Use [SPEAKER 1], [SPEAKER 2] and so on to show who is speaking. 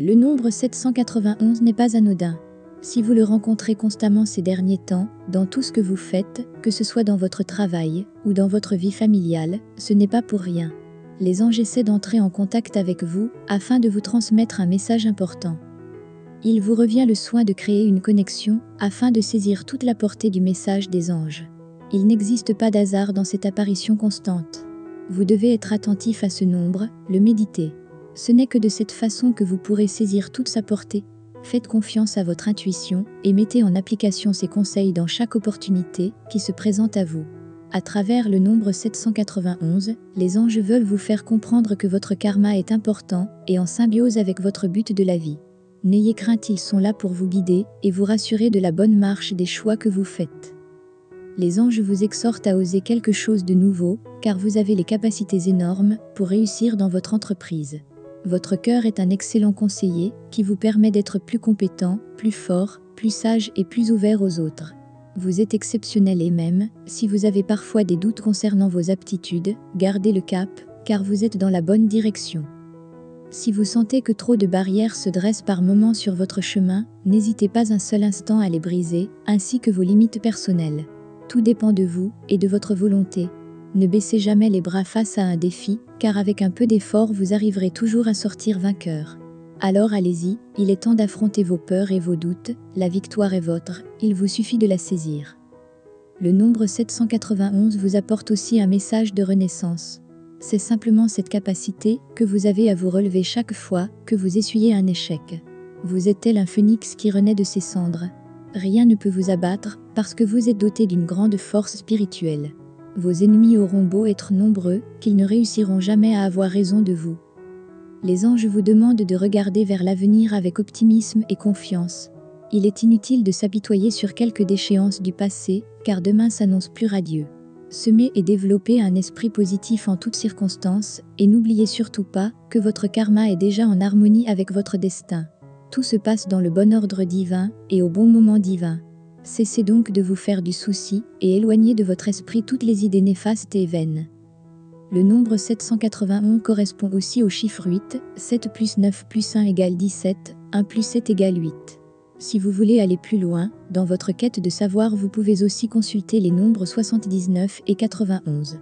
[SPEAKER 1] Le nombre 791 n'est pas anodin. Si vous le rencontrez constamment ces derniers temps, dans tout ce que vous faites, que ce soit dans votre travail ou dans votre vie familiale, ce n'est pas pour rien. Les anges essaient d'entrer en contact avec vous afin de vous transmettre un message important. Il vous revient le soin de créer une connexion afin de saisir toute la portée du message des anges. Il n'existe pas d'hasard dans cette apparition constante. Vous devez être attentif à ce nombre, le méditer. Ce n'est que de cette façon que vous pourrez saisir toute sa portée. Faites confiance à votre intuition et mettez en application ces conseils dans chaque opportunité qui se présente à vous. À travers le nombre 791, les anges veulent vous faire comprendre que votre karma est important et en symbiose avec votre but de la vie. N'ayez crainte, ils sont là pour vous guider et vous rassurer de la bonne marche des choix que vous faites. Les anges vous exhortent à oser quelque chose de nouveau, car vous avez les capacités énormes pour réussir dans votre entreprise. Votre cœur est un excellent conseiller qui vous permet d'être plus compétent, plus fort, plus sage et plus ouvert aux autres. Vous êtes exceptionnel et même, si vous avez parfois des doutes concernant vos aptitudes, gardez le cap, car vous êtes dans la bonne direction. Si vous sentez que trop de barrières se dressent par moments sur votre chemin, n'hésitez pas un seul instant à les briser, ainsi que vos limites personnelles. Tout dépend de vous et de votre volonté. Ne baissez jamais les bras face à un défi, car avec un peu d'effort vous arriverez toujours à sortir vainqueur. Alors allez-y, il est temps d'affronter vos peurs et vos doutes, la victoire est votre, il vous suffit de la saisir. Le nombre 791 vous apporte aussi un message de renaissance. C'est simplement cette capacité que vous avez à vous relever chaque fois que vous essuyez un échec. Vous êtes tel un phénix qui renaît de ses cendres. Rien ne peut vous abattre parce que vous êtes doté d'une grande force spirituelle. Vos ennemis auront beau être nombreux, qu'ils ne réussiront jamais à avoir raison de vous. Les anges vous demandent de regarder vers l'avenir avec optimisme et confiance. Il est inutile de s'apitoyer sur quelques déchéances du passé, car demain s'annonce plus radieux. Semez et développez un esprit positif en toutes circonstances, et n'oubliez surtout pas que votre karma est déjà en harmonie avec votre destin. Tout se passe dans le bon ordre divin et au bon moment divin. Cessez donc de vous faire du souci et éloignez de votre esprit toutes les idées néfastes et vaines. Le nombre 791 correspond aussi au chiffre 8, 7 plus 9 plus 1 égale 17, 1 plus 7 égale 8. Si vous voulez aller plus loin, dans votre quête de savoir, vous pouvez aussi consulter les nombres 79 et 91.